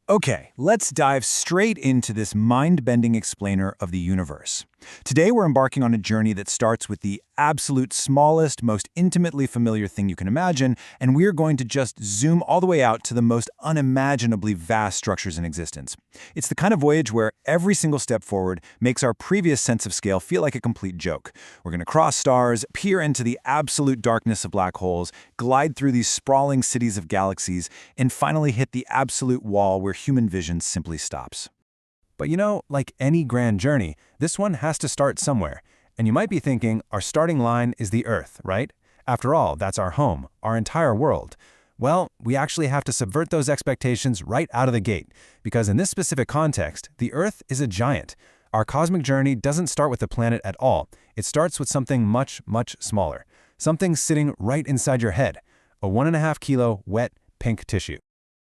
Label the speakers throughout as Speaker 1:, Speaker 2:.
Speaker 1: Okay, let's dive straight into this mind-bending explainer of the universe. Today we're embarking on a journey that starts with the absolute smallest, most intimately familiar thing you can imagine, and we're going to just zoom all the way out to the most unimaginably vast structures in existence. It's the kind of voyage where every single step forward makes our previous sense of scale feel like a complete joke. We're going to cross stars, peer into the absolute darkness of black holes, glide through these sprawling cities of galaxies, and finally hit the absolute wall where human vision simply stops.
Speaker 2: But like any grand journey, this one has to start somewhere. And you might be thinking, our starting line is the Earth, right? After all, that's our home, our entire world. Well, we actually have to subvert those expectations right out of the gate, because in this specific context, the Earth is a giant. Our cosmic journey doesn't start with the planet at all. It starts with something much, much smaller. Something sitting right inside your head. A 1.5 kilo wet pink tissue.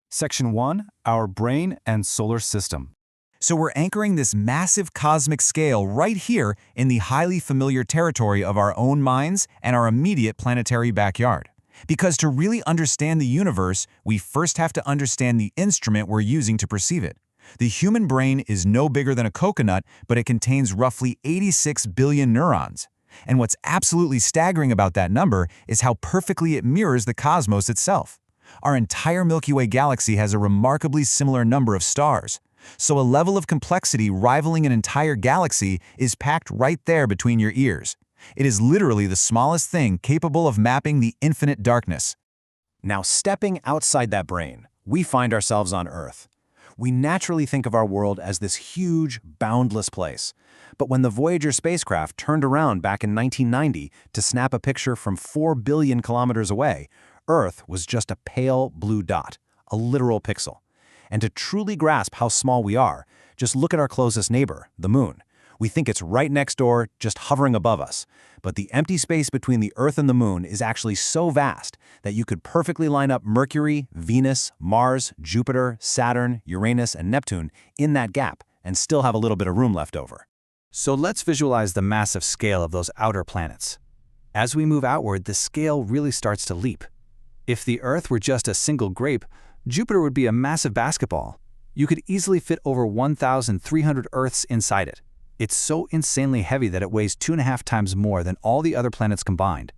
Speaker 2: Section 1, Our Brain and Solar System.
Speaker 1: So we're anchoring this massive cosmic scale right here in the highly familiar territory of our own minds and our immediate planetary backyard. Because to really understand the universe, we first have to understand the instrument we're using to perceive it. The human brain is no bigger than a coconut, but it contains roughly 86 billion neurons. And what's absolutely staggering about that number is how perfectly it mirrors the cosmos itself. Our entire Milky Way galaxy has a remarkably similar number of stars. So a level of complexity rivaling an entire galaxy is packed right there between your ears. It is literally the smallest thing capable of mapping the infinite darkness.
Speaker 2: Now, stepping outside that brain, we find ourselves on Earth. We naturally think of our world as this huge, boundless place. But when the Voyager spacecraft turned around back in 1990 to snap a picture from 4 billion kilometers away, Earth was just a pale blue dot, a literal pixel. And to truly grasp how small we are, just look at our closest neighbor, the Moon. We think it's right next door, just hovering above us. But the empty space between the Earth and the Moon is actually so vast that you could perfectly line up Mercury, Venus, Mars, Jupiter, Saturn, Uranus, and Neptune in that gap and still have a little bit of room left over. So let's visualize the massive scale of those outer planets. As we move outward, the scale really starts to leap. If the Earth were just a single grape, Jupiter would be a massive basketball. You could easily fit over 1,300 Earths inside it. It's so insanely heavy that it weighs 2.5 times more than all the other planets combined.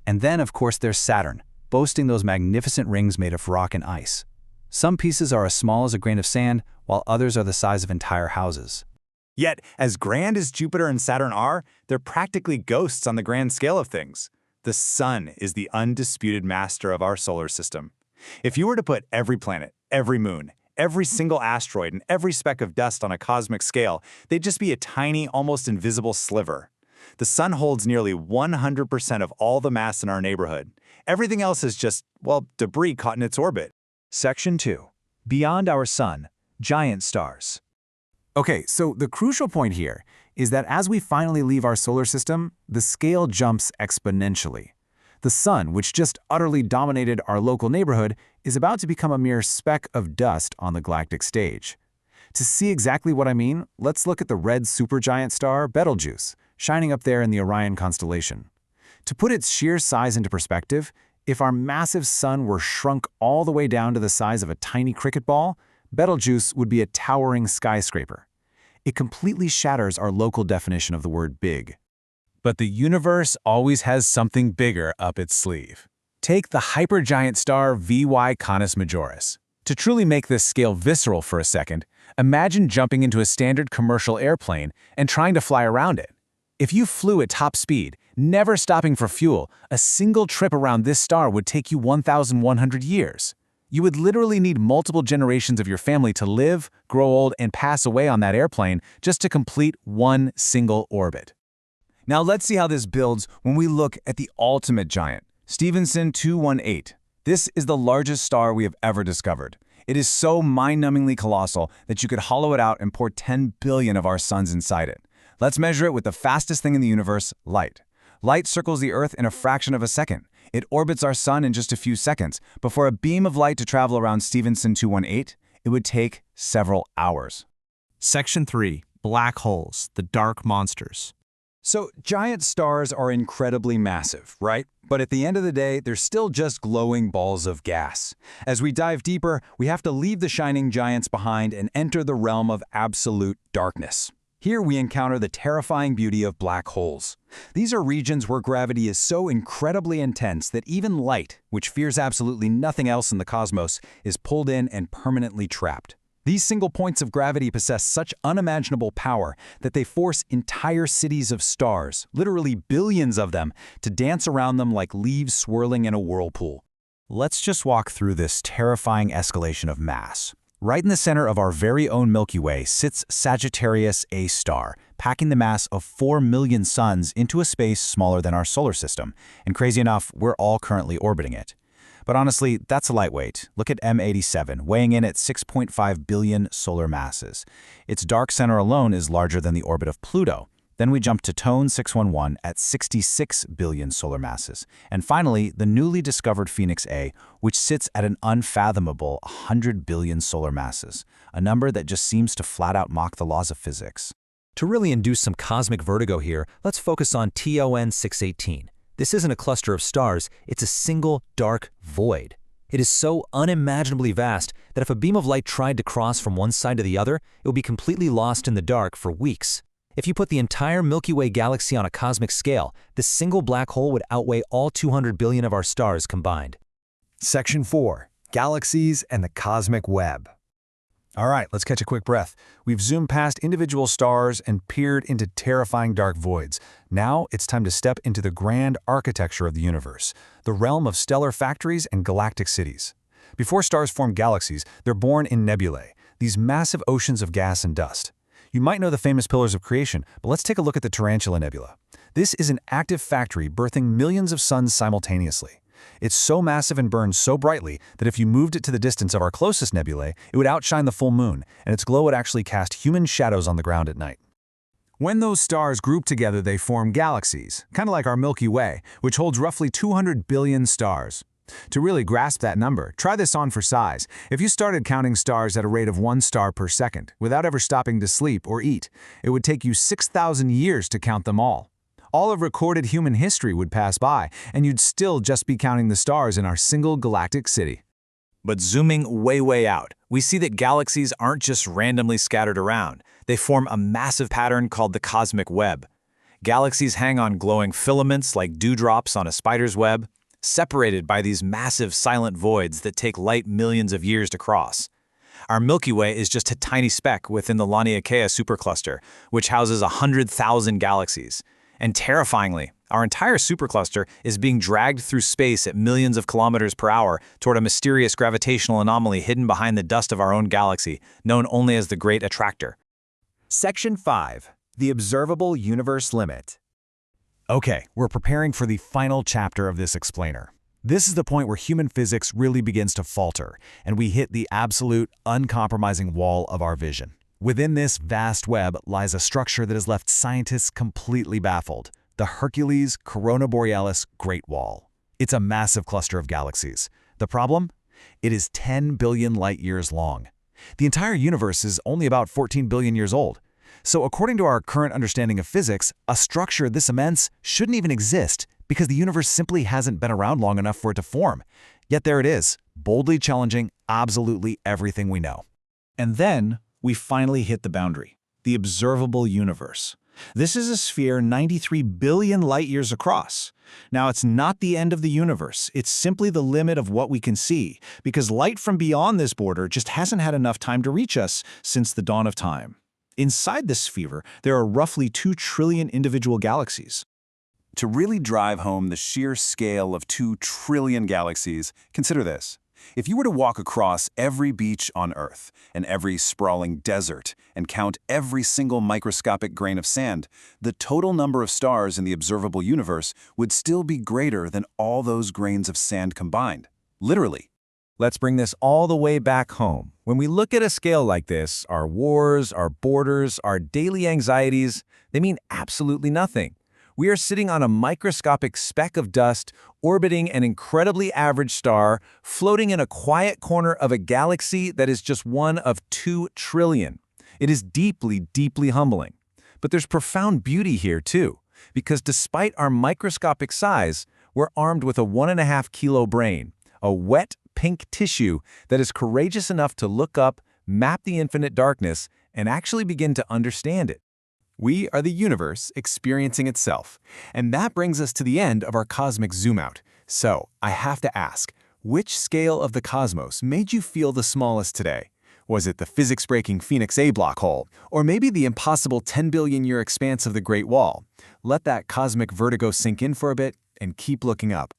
Speaker 2: And then, of course, there's Saturn, boasting those magnificent rings made of rock and ice. Some pieces are as small as a grain of sand, while others are the size of entire houses.
Speaker 1: Yet, as grand as Jupiter and Saturn are, they're practically ghosts on the grand scale of things. The Sun is the undisputed master of our solar system. If you were to put every planet, every moon, every single asteroid, and every speck of dust on a cosmic scale, they'd just be a tiny, almost invisible sliver. The Sun holds nearly 100% of all the mass in our neighborhood. Everything else is just, well, debris caught in its orbit. Section 2. Beyond our Sun, Giant Stars.
Speaker 2: Okay, so the crucial point here is that as we finally leave our solar system, the scale jumps exponentially. The Sun, which just utterly dominated our local neighborhood, is about to become a mere speck of dust on the galactic stage. To see exactly what I mean, let's look at the red supergiant star Betelgeuse, shining up there in the Orion constellation. To put its sheer size into perspective, if our massive Sun were shrunk all the way down to the size of a tiny cricket ball, Betelgeuse would be a towering skyscraper. It completely shatters our local definition of the word big.
Speaker 1: But the universe always has something bigger up its sleeve. Take the hypergiant star VY Canis Majoris. To truly make this scale visceral for a second, imagine jumping into a standard commercial airplane and trying to fly around it. If you flew at top speed, never stopping for fuel, a single trip around this star would take you 1,100 years. You would literally need multiple generations of your family to live, grow old, and pass away on that airplane just to complete one single orbit. Now let's see how this builds when we look at the ultimate giant, Stephenson 218. This is the largest star we have ever discovered. It is so mind-numbingly colossal that you could hollow it out and pour 10 billion of our suns inside it. Let's measure it with the fastest thing in the universe, light. Light circles the Earth in a fraction of a second. It orbits our sun in just a few seconds, but for a beam of light to travel around Stephenson 218, it would take several hours.
Speaker 3: Section 3. Black holes, the dark monsters. So, giant stars are incredibly massive, right? But at the end of the day, they're still just glowing balls of gas. As we dive deeper, we have to leave the shining giants behind and enter the realm of absolute darkness. Here we encounter the terrifying beauty of black holes. These are regions where gravity is so incredibly intense that even light, which fears absolutely nothing else in the cosmos, is pulled in and permanently trapped. These single points of gravity possess such unimaginable power that they force entire cities of stars, literally billions of them, to dance around them like leaves swirling in a whirlpool.
Speaker 2: Let's just walk through this terrifying escalation of mass. Right in the center of our very own Milky Way sits Sagittarius A star, packing the mass of 4 million suns into a space smaller than our solar system. And crazy enough, we're all currently orbiting it. But honestly, that's a lightweight. Look at M87, weighing in at 6.5 billion solar masses. Its dark center alone is larger than the orbit of Pluto. Then we jump to Tone 611 at 66 billion solar masses. And finally, the newly discovered Phoenix A, which sits at an unfathomable 100 billion solar masses, a number that just seems to flat out mock the laws of physics.
Speaker 4: To really induce some cosmic vertigo here, let's focus on TON 618. This isn't a cluster of stars, it's a single dark void. It is so unimaginably vast that if a beam of light tried to cross from one side to the other, it would be completely lost in the dark for weeks. If you put the entire Milky Way galaxy on a cosmic scale, this single black hole would outweigh all 200 billion of our stars combined.
Speaker 5: Section 4. Galaxies and the Cosmic Web. All right, let's catch a quick breath. We've zoomed past individual stars and peered into terrifying dark voids. Now it's time to step into the grand architecture of the universe, the realm of stellar factories and galactic cities. Before stars form galaxies, they're born in nebulae, these massive oceans of gas and dust. You might know the famous pillars of creation, but let's take a look at the Tarantula Nebula. This is an active factory birthing millions of suns simultaneously. It's so massive and burns so brightly that if you moved it to the distance of our closest nebulae, it would outshine the full moon, and its glow would actually cast human shadows on the ground at night.
Speaker 1: When those stars group together, they form galaxies, kind of like our Milky Way, which holds roughly 200 billion stars. To really grasp that number, try this on for size. If you started counting stars at a rate of 1 star per second, without ever stopping to sleep or eat, it would take you 6,000 years to count them all. All of recorded human history would pass by, and you'd still just be counting the stars in our single galactic city.
Speaker 2: But zooming way out, we see that galaxies aren't just randomly scattered around. They form a massive pattern called the cosmic web. Galaxies hang on glowing filaments like dewdrops on a spider's web, separated by these massive silent voids that take light millions of years to cross. Our Milky Way is just a tiny speck within the Laniakea supercluster, which houses 100,000 galaxies. And terrifyingly, our entire supercluster is being dragged through space at millions of kilometers per hour toward a mysterious gravitational anomaly hidden behind the dust of our own galaxy, known only as the Great Attractor.
Speaker 5: Section 5. The Observable Universe Limit.
Speaker 1: Okay, we're preparing for the final chapter of this explainer. This is the point where human physics really begins to falter, and we hit the absolute, uncompromising wall of our vision. Within this vast web lies a structure that has left scientists completely baffled, the Hercules-Corona Borealis Great Wall. It's a massive cluster of galaxies. The problem? It is 10 billion light-years long. The entire universe is only about 14 billion years old. So according to our current understanding of physics, a structure this immense shouldn't even exist because the universe simply hasn't been around long enough for it to form. Yet there it is, boldly challenging absolutely everything we know.
Speaker 2: And then we finally hit the boundary, the observable universe. This is a sphere 93 billion light-years across. Now, it's not the end of the universe. It's simply the limit of what we can see, because light from beyond this border just hasn't had enough time to reach us since the dawn of time. Inside this sphere, there are roughly 2 trillion individual galaxies.
Speaker 3: To really drive home the sheer scale of 2 trillion galaxies, consider this. If you were to walk across every beach on Earth and every sprawling desert and count every single microscopic grain of sand, the total number of stars in the observable universe would still be greater than all those grains of sand combined. Literally.
Speaker 1: Let's bring this all the way back home. When we look at a scale like this, our wars, our borders, our daily anxieties, they mean absolutely nothing. We are sitting on a microscopic speck of dust, orbiting an incredibly average star, floating in a quiet corner of a galaxy that is just one of 2 trillion. It is deeply, deeply humbling. But there's profound beauty here, too. because despite our microscopic size, we're armed with a 1.5 kilo brain, a wet, pink tissue that is courageous enough to look up, map the infinite darkness, and actually begin to understand it. We are the universe experiencing itself, and that brings us to the end of our cosmic zoom-out. So, I have to ask, which scale of the cosmos made you feel the smallest today? Was it the physics-breaking Phoenix A black hole, or maybe the impossible 10 billion-year expanse of the Great Wall? Let that cosmic vertigo sink in for a bit and keep looking up.